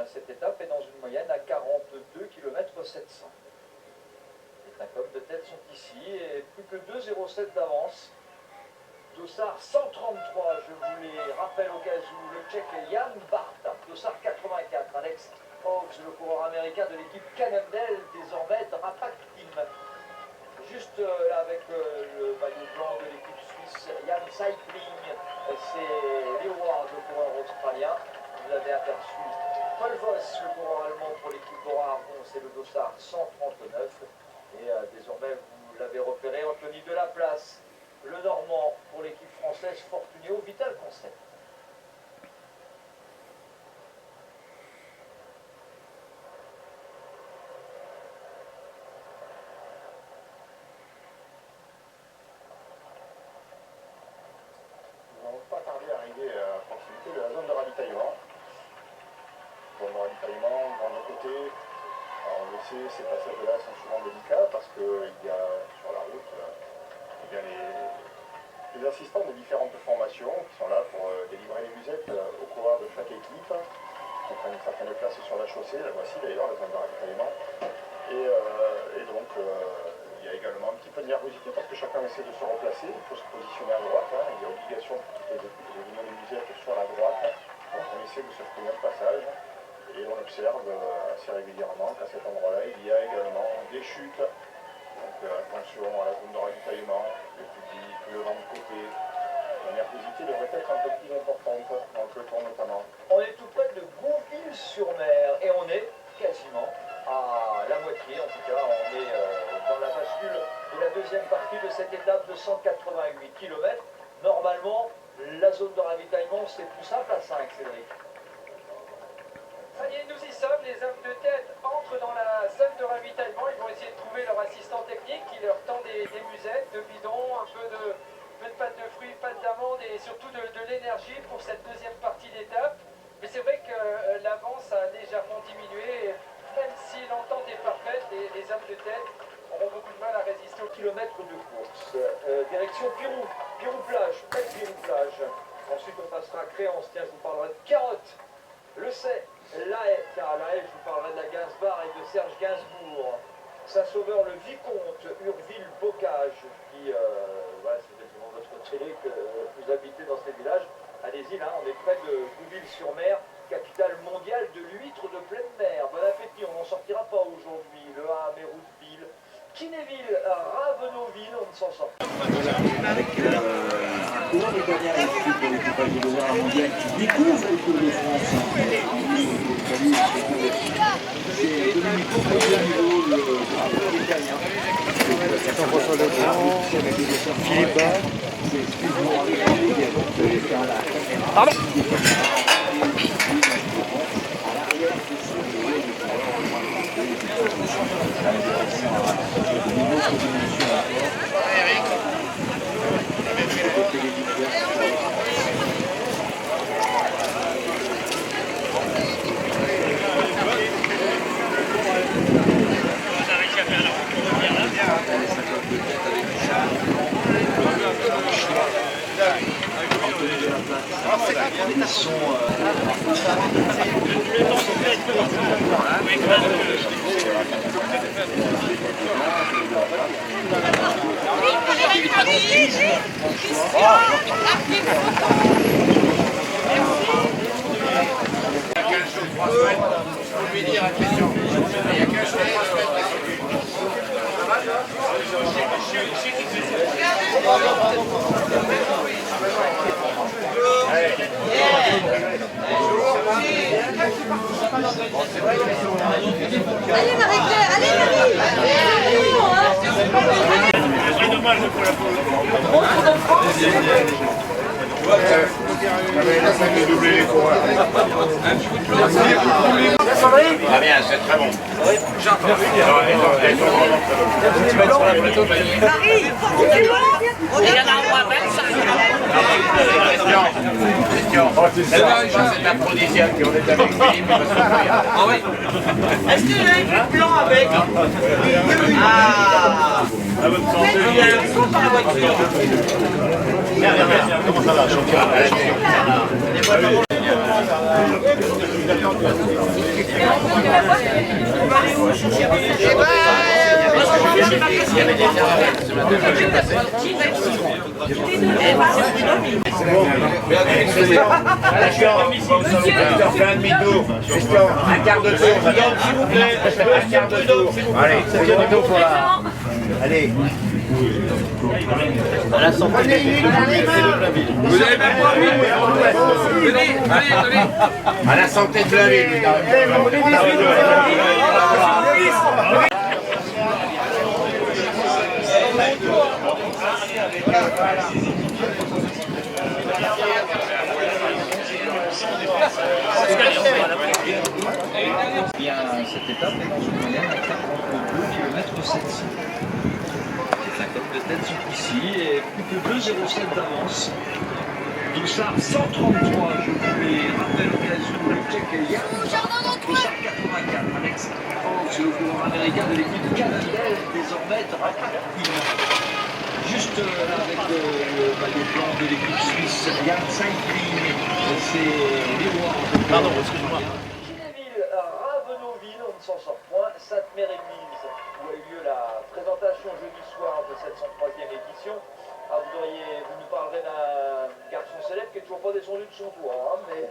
Cette étape est dans une moyenne à 42 km 700. Les Tacom de tête sont ici et plus que 2,07 d'avance. Dossard 133, je vous les rappelle au cas où, le Tchèque Jan Barta. Dossard 84, Alex Hawks, le coureur américain de l'équipe Cannondale, désormais Drapac Team. Juste là avec le maillot blanc de l'équipe suisse, Jan Cycling, c'est Leo Ward, le coureur australien. Vous avez aperçu Paul Voss, le coureur allemand pour l'équipe Bora Argon, c'est le Dossard 139. Et désormais, vous l'avez repéré, Anthony Delaplace, le Normand pour l'équipe française Fortuneo Vital Concept. Nous n'allons pas tarder à arriver à proximité de la zone de ravitaillement. Zone de ravitaillement, de nos côtés. Alors on le sait, ces passages-là sont souvent délicats parce qu'il y a sur la route les assistants de différentes formations qui sont là pour délivrer les musettes aux coureurs de chaque équipe. Qui prennent une certaine place sur la chaussée, la voici d'ailleurs, la zone de ravitaillement. Et donc il y a également un petit peu de nervosité parce que chacun essaie de se replacer, il faut se positionner à droite, hein. Il y a obligation pour toutes les équipes de donner les musettes sur la droite. Donc on essaie de se trouver un passage. Et on observe assez régulièrement qu'à cet endroit-là, il y a également des chutes. Donc attention à la zone de ravitaillement, le public, le vent de côté. La nervosité devrait être un peu plus importante dans le peloton notamment. On est tout près de Gouville-sur-Mer et on est quasiment à la moitié, en tout cas, on est dans la bascule de la deuxième partie de cette étape de 188 km. Normalement, la zone de ravitaillement, c'est plus simple à 5, Cédric. Ça y est, nous y sommes, les hommes de tête entrent dans la zone de ravitaillement, ils vont essayer de trouver leur assistant technique qui leur tend des musettes, de bidons, un peu de pâte de fruits, pâte d'amande et surtout de l'énergie pour cette deuxième partie d'étape. Mais c'est vrai que l'avance a légèrement diminué, et même si l'entente est parfaite, les hommes de tête auront beaucoup de mal à résister au Kilomètres de course. Direction Pirou, Pirou-Plage, Pirou-Plage. Ensuite on passera à Créance, tiens je vous parlerai de Carotte, le sait. La Haye, car à La Haye, je vous parlerai de la Gainsbar et de Serge Gainsbourg. Saint-Sauveur, le Vicomte, Urville-Bocage, qui, voilà, c'est effectivement votre télé que vous habitez dans ces villages. Allez-y, là, on est près de Gouville-sur-Mer, capitale mondiale de l'huître de pleine mer. Bon appétit, on n'en sortira pas aujourd'hui. Le A, Mérouville, Kinéville, Ravenoville, on ne s'en sort pas. Avec coureur de dernière équipe de l'équipage de l'Ovar mondial qui découvre le Tour de France. C'est Dominique Courtois au niveau de l'italien. Jean-François Legrand, Philippe Bas. Pardon. Ils sont Allez Marie-Claire, allez Marie. C'est dommage pour la pause. Très bien, c'est très bon. J'entends. Marie, on est là en 25. Christian, c'est aphrodisiaque. On est avec Philippe. Ah oui. Est-ce qu'il y a un blanc avec? Ah. À votre santé. Il y a un son par la voiture. Comment ça va, champion? Christian, fais un demi-tour. Christian, un quart de tour. S'il vous plaît, un quart de tour. Allez, c'est le tour pour la... Allez. À la santé. Vous avez même pas vu. Venez. À la santé de la ville. Bien, cette étape est dans une moyenne à 42 km 700. Les 5 hommes de tête sont ici et plus que 2,07 d'avance. Doussard 133, je vous les rappelle au cas où le check est hier. Doussard 84, Alex Fox, le coureur américain de l'équipe canadienne, désormais rapidement. Juste là avec le maillot blanc de l'équipe suisse, Yann Cycling, c'est Léroy. Pardon, excuse-moi. Ravenonville, on ne s'en sort point, Sainte-Mère-Église, où a eu lieu la présentation jeudi soir de cette 103e édition. Ah, vous nous parlerez d'un garçon célèbre qui n'est toujours pas descendu de son toit, hein, mais